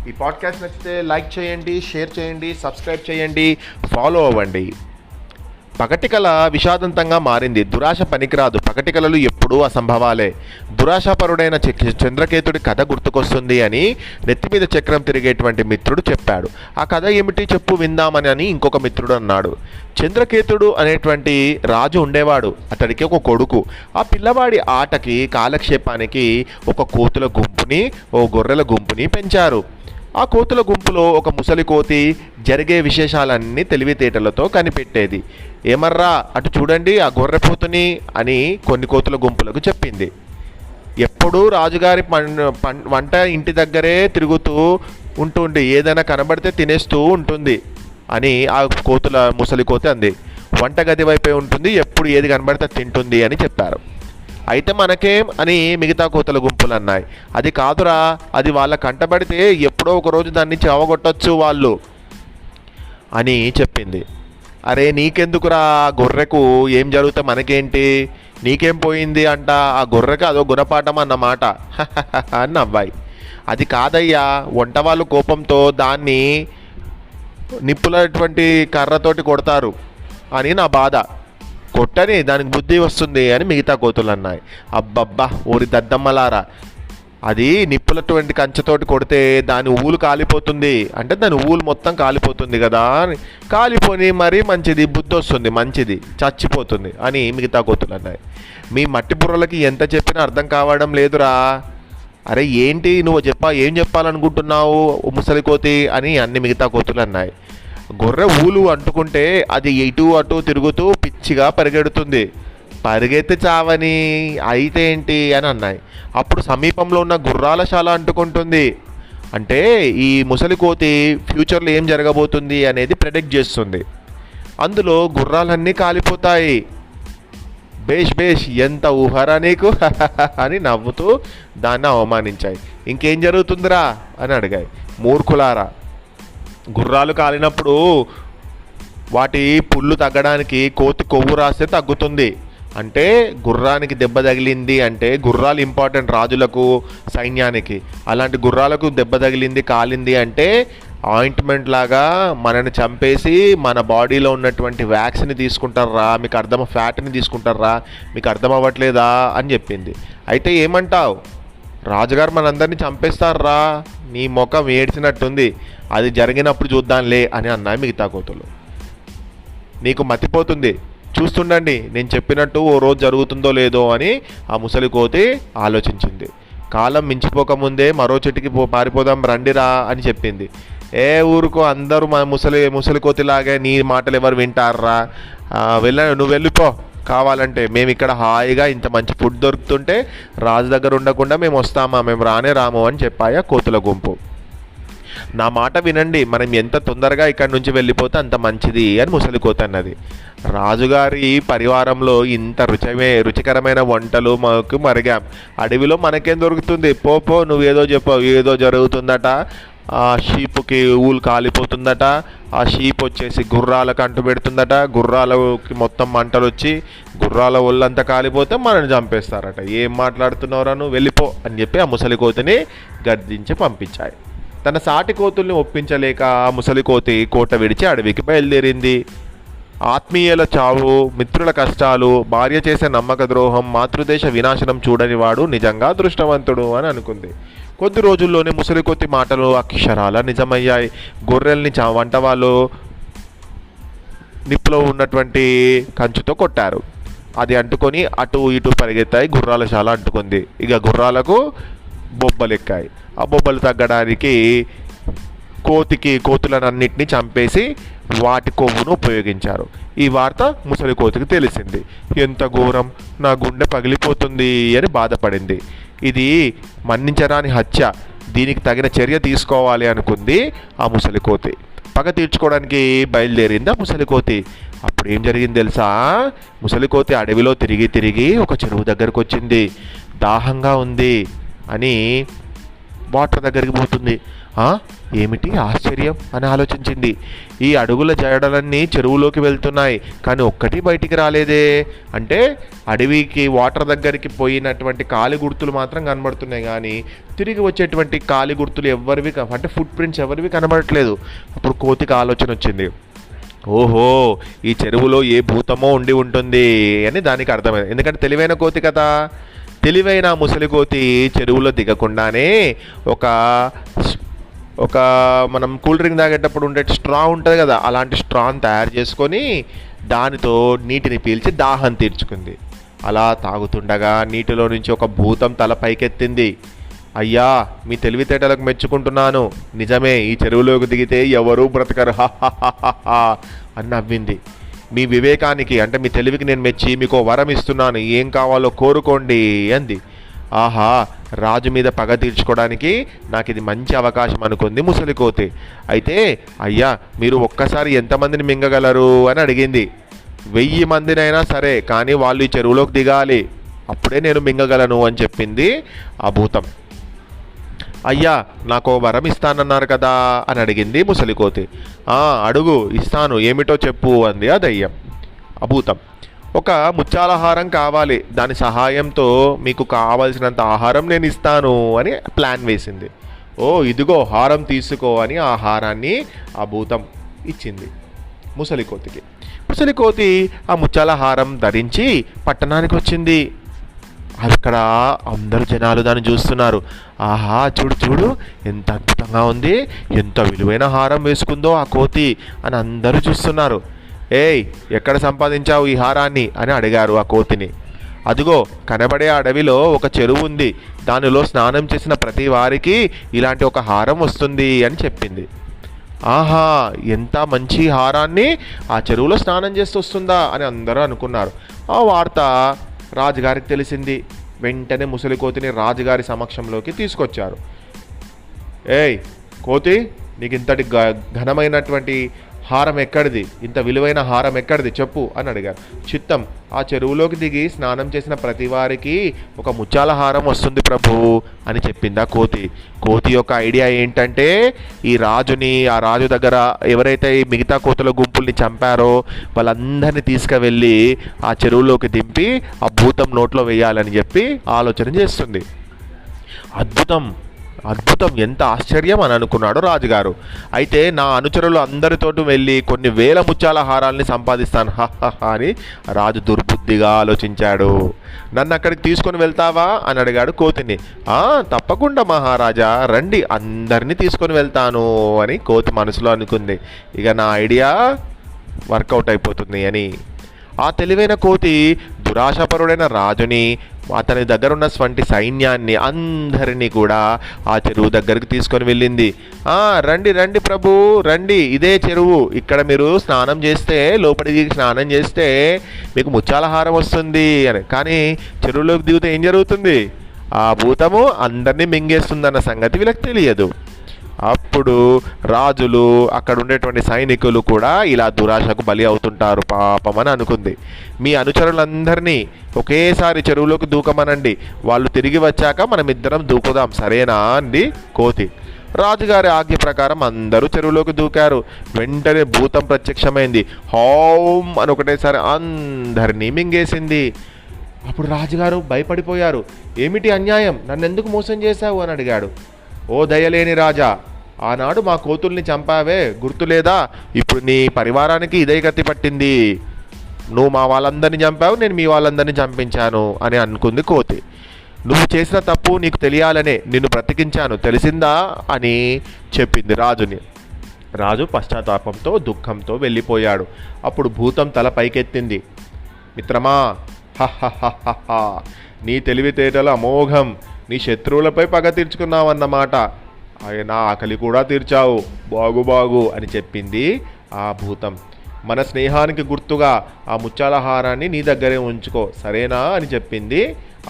ఈ పాడ్కాస్ట్ నచ్చితే లైక్ చేయండి, షేర్ చేయండి, సబ్స్క్రైబ్ చేయండి, ఫాలో అవ్వండి. పగటికల విషాదంతంగా మారింది. దురాశ పనికిరాదు. పగటికలలు ఎప్పుడూ అసంభవాలే. దురాశాపరుడైన చంద్రకేతుడి కథ గుర్తుకొస్తుంది అని నెత్తిమీద చక్రం తిరిగేటువంటి మిత్రుడు చెప్పాడు. ఆ కథ ఏమిటి చెప్పు విందామని అని ఇంకొక మిత్రుడు అన్నాడు. చంద్రకేతుడు అనేటువంటి రాజు ఉండేవాడు. అతడికి ఒక కొడుకు. ఆ పిల్లవాడి ఆటకి కాలక్షేపానికి ఒక కోతుల గుంపుని, ఓ గొర్రెల గుంపుని పెంచారు. ఆ కోతుల గుంపులో ఒక ముసలి కోతి జరిగే విశేషాలన్నీ తెలివితేటలతో కనిపెట్టేది. ఏమర్రా అటు చూడండి ఆ గొర్రెపోతుని అని కొన్ని కోతుల గుంపులకు చెప్పింది. ఎప్పుడూ రాజుగారి వంట ఇంటి దగ్గరే తిరుగుతూ ఉంటుంది, ఏదైనా కనబడితే తినేస్తూ ఉంటుంది అని ఆ ముసలి కోతి అంది. వంటగది వైపే ఉంటుంది, ఎప్పుడు ఏది కనబడితే తింటుంది అని చెప్పారు. అయితే మనకేం అని మిగతా కోతల గుంపులు అన్నాయి. అది కాదురా, అది వాళ్ళ కంటబడితే ఎప్పుడో ఒకరోజు దాన్ని చావగొట్టచ్చు వాళ్ళు అని చెప్పింది. అరే నీకెందుకురా, గొర్రెకు ఏం జరుగుతా మనకేంటి, నీకేం పోయింది అంట, ఆ గొర్రెకి అదో గుణపాఠం అన్నమాట అని నవ్వాయి. అది కాదయ్యా, వంట వాళ్ళు కోపంతో దాన్ని నిప్పులటువంటి కర్రతోటి కొడతారు అని నా బాధ. కొట్టని దానికి బుద్ధి వస్తుంది అని మిగతా కోతులు అన్నాయి. అబ్బబ్బా ఊరి దద్దమ్మలారా, అది నిప్పులటువంటి కంచెతోటి కొడితే దాని ఊలు కాలిపోతుంది అంటే దాని ఊలు మొత్తం కాలిపోతుంది కదా, కాలిపోని మరీ మంచిది, బుద్ధి వస్తుంది, మంచిది, చచ్చిపోతుంది అని మిగతా కోతులు అన్నాయి. మీ మట్టి బుర్రలకి ఎంత చెప్పినా అర్థం కావడం లేదురా. అరే ఏంటి నువ్వు ఏం చెప్పాలనుకుంటున్నావు ముసలి కోతి అని అన్ని మిగతా కోతులు అన్నాయి. గొర్రె ఊలు అంటుకుంటే అది ఇటు అటు తిరుగుతూ పిచ్చిగా పరిగెడుతుంది, పరిగెత్తి చావని అయితే ఏంటి అని అన్నాయి. అప్పుడు సమీపంలో ఉన్న గుర్రాల శాల అంటుకుంటుంది. అంటే ఈ ముసలి కోతి ఫ్యూచర్లో ఏం జరగబోతుంది అనేది ప్రెడిక్ట్ చేస్తుంది. అందులో గుర్రాలన్నీ కాలిపోతాయి. బేష్ ఎంత ఊహరా నీకు అని నవ్వుతూ దాన్ని అవమానించాయి. ఇంకేం జరుగుతుందిరా అని అడిగాయి. మూర్ఖులారా, గుర్రాలు కాలినప్పుడు వాటి పుళ్ళు తగ్గడానికి కోతి కొవ్వు రాస్తే తగ్గుతుంది. అంటే గుర్రానికి దెబ్బ తగిలింది అంటే, గుర్రాలు ఇంపార్టెంట్ రాజులకు, సైన్యానికి. అలాంటి గుర్రాలకు దెబ్బ తగిలింది, కాలింది అంటే ఆయింట్మెంట్ లాగా మనని చంపేసి మన బాడీలో ఉన్నటువంటి వ్యాక్స్ని తీసుకుంటారా, మీకు ఫ్యాట్ని తీసుకుంటారా, మీకు అర్థం అవ్వట్లేదా అని చెప్పింది. అయితే ఏమంటావు, రాజుగారు మనందరినీ చంపేస్తారా, నీ ముఖం ఏడ్చినట్టుంది, అది జరిగినప్పుడు చూద్దాంలే అని అన్నాయి మిగతా కోతులు. నీకు మతిపోతుంది, చూస్తుండండి నేను చెప్పినట్టు ఓ రోజు జరుగుతుందో లేదో అని ఆ ముసలి కోతి ఆలోచించింది. కాలం మించిపోకముందే మరో చెట్టుకి పారిపోదాం రండిరా అని చెప్పింది. ఏ ఊరుకో, అందరూ మా ముసలి కోతిలాగే నీ మాటలు ఎవరు వింటారా, నువ్వు వెళ్ళిపో, కావాలంటే మేము ఇక్కడ హాయిగా ఇంత మంచి ఫుడ్ దొరుకుతుంటే రాజు దగ్గర ఉండకుండా మేము వస్తామా, మేము రాము అని చెప్పాయా కోతుల గుంపు. నా మాట వినండి, మనం ఎంత తొందరగా ఇక్కడి నుంచి వెళ్ళిపోతే అంత మంచిది అని ముసలి కోత అన్నది. రాజుగారి పరివారంలో ఇంత రుచికరమైన వంటలు మాకు మరిగాం, అడవిలో మనకేం దొరుకుతుంది, పో నువ్వేదో చెప్పావు, ఏదో జరుగుతుందట, ఆ షీపుకి ఊలు కాలిపోతుందట, ఆ షీప్ వచ్చేసి గుర్రాలకు అంటు పెడుతుందట, గుర్రాలకి మొత్తం మంటలు వచ్చి గుర్రాల ఒళ్ళంతా కాలిపోతే మనల్ని చంపేస్తారట. ఏం మాట్లాడుతున్నావురా నువ్వు, వెళ్ళిపో అని చెప్పి ఆ ముసలి కోతిని గర్దించి పంపించాయి. తన సాటి కోతుల్ని ఒప్పించలేక ఆ ముసలి కోతి కోట విడిచి అడవికి బయలుదేరింది. ఆత్మీయుల చావు, మిత్రుల కష్టాలు, భార్య చేసే నమ్మక ద్రోహం, మాతృదేశ వినాశనం చూడని వాడు నిజంగా అదృష్టవంతుడు అని అనుకుంది. కొద్ది రోజుల్లోనే ముసలి కోతి మాటలు అక్షరాల నిజమయ్యాయి. గొర్రెల్ని వంట వాళ్ళు నిప్పులో ఉన్నటువంటి కంచుతో కొట్టారు. అది అంటుకొని అటు ఇటు పరిగెత్తాయి. గుర్రాల శాల అంటుకుంది. ఇక గుర్రాలకు బొబ్బలు ఎక్కాయి. ఆ బొబ్బలు తగ్గడానికి కోతులనన్నింటినీ చంపేసి వాటి కొవ్వును ఉపయోగించారు. ఈ వార్త ముసలి కోతికి తెలిసింది. ఎంత ఘోరం, నా గుండె పగిలిపోతుంది అని బాధపడింది. ఇది మన్నించరాని హత్య, దీనికి తగిన చర్య తీసుకోవాలి అనుకుంది ఆ ముసలి కోతి. పగ తీర్చుకోవడానికి బయలుదేరింది ఆ ముసలి కోతి. అప్పుడు ఏం జరిగింది తెలుసా, ముసలి కోతి అడవిలో తిరిగి ఒక చెరువు దగ్గరకు వచ్చింది. దాహంగా ఉంది అని వాటర్ దగ్గరికి పోతుంది. ఏమిటి ఆశ్చర్యం అని ఆలోచించింది. ఈ అడుగుల జడలన్నీ చెరువులోకి వెళ్తున్నాయి, కానీ ఒక్కటి బయటికి రాలేదే. అంటే అడవికి వాటర్ దగ్గరికి పోయినటువంటి కాలి గుర్తులు మాత్రం కనబడుతున్నాయి, కానీ తిరిగి వచ్చేటువంటి కాలి గుర్తులు ఎవరివి అంటే ఫుట్ ప్రింట్స్ ఎవరివి కనబడట్లేదు. అప్పుడు కోతికి ఆలోచన వచ్చింది. ఓహో, ఈ చెరువులో ఏ భూతమో ఉండి ఉంటుంది అని దానికి అర్థమైంది. ఎందుకంటే తెలివైన కోతి కదా. తెలివైన ముసలి కోతి చెరువులో దిగకుండానే ఒక ఒక మనం కూల్ డ్రింక్ తాగేటప్పుడు ఉండే స్ట్రా ఉంటుంది కదా, అలాంటి స్ట్రాని తయారు చేసుకొని దానితో నీటిని పీల్చి దాహం తీర్చుకుంది. అలా తాగుతుండగా నీటిలో నుంచి ఒక భూతం తల పైకెత్తింది. అయ్యా, మీ తెలివితేటలకు మెచ్చుకుంటున్నాను. నిజమే, ఈ చెరువులోకి దిగితే ఎవరూ బ్రతకరు అని నవ్వింది. మీ వివేకానికి అంటే మీ తెలివికి నేను మెచ్చి మీకు వరం ఇస్తున్నాను, ఏం కావాలో కోరుకోండి అంది. ఆహా, రాజు మీద పగ తీర్చుకోవడానికి నాకు ఇది మంచి అవకాశం అనుకుంది ముసలి కోతి. అయితే అయ్యా, మీరు ఒక్కసారి ఎంతమందిని మింగగలరు అని అడిగింది. 1000 మందినైనా సరే, కానీ వాళ్ళు ఈ చెరువులోకి దిగాలి, అప్పుడే నేను మింగగలను అని చెప్పింది ఆ భూతం. అయ్యా, నాకు వరం ఇస్తానన్నారు కదా అని అడిగింది ముసలి కోతి. అడుగు, ఇస్తాను, ఏమిటో చెప్పు అంది ఆ దయ్యం. ఆ భూతం, ఒక ముత్యాలహారం కావాలి, దాని సహాయంతో మీకు కావలసినంత ఆహారం నేను ఇస్తాను అని ప్లాన్ వేసింది. ఇదిగో హారం తీసుకో అని ఆ హారాన్ని ఆ భూతం ఇచ్చింది ముసలి కోతికి. ముసలి కోతి ఆ ముత్యాలహారం ధరించి పట్టణానికి వచ్చింది. అక్కడ అందరు జనాలు దాన్ని చూస్తున్నారు. ఆహా, చూడు చూడు, ఎంత అద్భుతంగా ఉంది, ఎంత విలువైన హారం వేసుకుందో ఆ కోతి అని అందరూ చూస్తున్నారు. ఏయ్, ఎక్కడ సంపాదించావు ఈ హారాన్ని అని అడిగారు ఆ కోతిని. అదిగో కనబడే అడవిలో ఒక చెరువు ఉంది, దానిలో స్నానం చేసిన ప్రతి వారికి ఇలాంటి ఒక హారం వస్తుంది అని చెప్పింది. ఆహా, ఎంత మంచి హారాన్ని ఆ చెరువులో స్నానం చేస్తూ వస్తుందా అని అందరూ అనుకున్నారు. ఆ వార్త రాజుగారికి తెలిసింది. వెంటనే ముసలి కోతిని రాజుగారి సమక్షంలోకి తీసుకొచ్చారు. ఏయ్ కోతి, నీకు ఇంతటి ఘనమైనటువంటి హారం ఎక్కడిది, ఇంత విలువైన హారం ఎక్కడిది చెప్పు అని అడిగారు. చిత్తం, ఆ చెరువులోకి దిగి స్నానం చేసిన ప్రతి వారికి ఒక ముత్యాల హారం వస్తుంది ప్రభు అని చెప్పింది ఆ కోతి. కోతి యొక్క ఐడియా ఏంటంటే, ఈ రాజుని, ఆ రాజు దగ్గర ఎవరైతే ఈ మిగతా కోతుల గుంపుల్ని చంపారో వాళ్ళందరినీ తీసుకువెళ్ళి ఆ చెరువులోకి దింపి ఆ భూతం నోట్లో వేయాలని చెప్పి ఆలోచన చేస్తుంది. అద్భుతం, అద్భుతం, ఎంత ఆశ్చర్యం అని అనుకున్నాడు రాజుగారు. అయితే నా అనుచరులు అందరితోటి వెళ్ళి కొన్ని వేల ముత్యాల హారాల్ని సంపాదిస్తాను అని రాజు దుర్బుద్ధిగా ఆలోచించాడు. నన్ను అక్కడికి తీసుకొని వెళ్తావా అని అడిగాడు కోతిని. తప్పకుండా మహారాజా, రండి, అందరినీ తీసుకొని వెళ్తాను అని కోతి మనసులో అనుకుంది. ఇక నా ఐడియా వర్కౌట్ అయిపోతుంది అని. ఆ తెలివైన కోతి దురాశపరుడైన రాజుని, అతని దగ్గర ఉన్నటువంటి సైన్యాన్ని అందరినీ కూడా ఆ చెరువు దగ్గరికి తీసుకొని వెళ్ళింది. రండి రండి ప్రభు, రండి, ఇదే చెరువు, ఇక్కడ మీరు స్నానం చేస్తే, లోపలికి స్నానం చేస్తే మీకు ముత్యాలహారం వస్తుంది అని. కానీ చెరువులోకి దిగితే ఏం జరుగుతుంది? ఆ భూతము అందరినీ మింగేస్తుందన్న సంగతి వీళ్ళకి తెలియదు. అప్పుడు రాజులు, అక్కడ ఉండేటువంటి సైనికులు కూడా ఇలా దురాశకు బలి అవుతుంటారు పాపం అని అనుకుంది. మీ అనుచరులందరినీ ఒకేసారి చెరువులోకి దూకమనండి, వాళ్ళు తిరిగి వచ్చాక మనం ఇద్దరం దూకుదాం, సరేనా అండి కోతి. రాజుగారి ఆజ్ఞ ప్రకారం అందరూ చెరువులోకి దూకారు. వెంటనే భూతం ప్రత్యక్షమైంది. హోం అని ఒకటేసారి అందరినీ మింగేసింది. అప్పుడు రాజుగారు భయపడిపోయారు. ఏమిటి అన్యాయం, నన్ను ఎందుకు మోసం చేశావు అని అడిగాడు. ఓ దయలేని రాజా, ఆనాడు మా కోతుల్ని చంపావే, గుర్తులేదా? ఇప్పుడు నీ పరివారానికి ఇదే గతి పట్టింది. నువ్వు మా వాళ్ళందరినీ చంపావు, నేను మీ వాళ్ళందరినీ చంపించాను అని అనుకుంది కోతి. నువ్వు చేసిన తప్పు నీకు తెలియాలనే నిన్ను బ్రతికించాను, తెలిసిందా అని చెప్పింది రాజుని. రాజు పశ్చాత్తాపంతో దుఃఖంతో వెళ్ళిపోయాడు. అప్పుడు భూతం తల పైకెత్తింది. మిత్రమా, హహహహహ, నీ తెలివితేటలు అమోఘం, నీ శత్రువులపై పగ తీర్చుకున్నావన్నమాట, నా ఆకలి కూడా తీర్చావు, బాగు బాగు అని చెప్పింది ఆ భూతం. మన స్నేహానికి గుర్తుగా ఆ ముత్యాలహారాన్ని నీ దగ్గరే ఉంచుకో, సరేనా అని చెప్పింది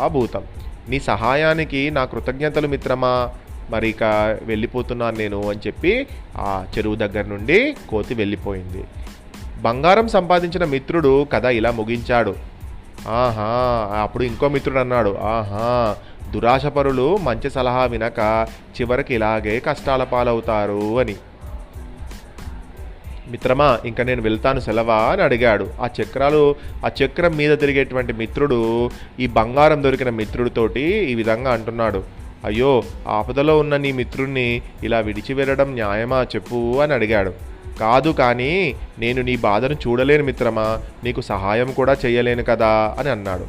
ఆ భూతం. నీ సహాయానికి నా కృతజ్ఞతలు మిత్రమా, మరి ఇక వెళ్ళిపోతున్నాను నేను అని చెప్పి ఆ చెరువు దగ్గర నుండి కోతి వెళ్ళిపోయింది. బంగారం సంపాదించిన మిత్రుడు కథ ఇలా ముగించాడు. అప్పుడు ఇంకో మిత్రుడు అన్నాడు, దురాశపరులు మంచి సలహా వినక చివరికి ఇలాగే కష్టాల పాలవుతారు అని. మిత్రమా, ఇంక నేను వెళ్తాను, సెలవా అని అడిగాడు. ఆ చక్రం మీద తిరిగేటువంటి మిత్రుడు ఈ బంగారం దొరికిన మిత్రుడితోటి ఈ విధంగా అంటున్నాడు, అయ్యో, ఆపదలో ఉన్న నీ మిత్రుణ్ణి ఇలా విడిచి వెళ్ళడం న్యాయమా చెప్పు అని అడిగాడు. కాదు, కానీ నేను నీ బాధను చూడలేను మిత్రమా, నీకు సహాయం కూడా చేయలేను కదా అని అన్నాడు.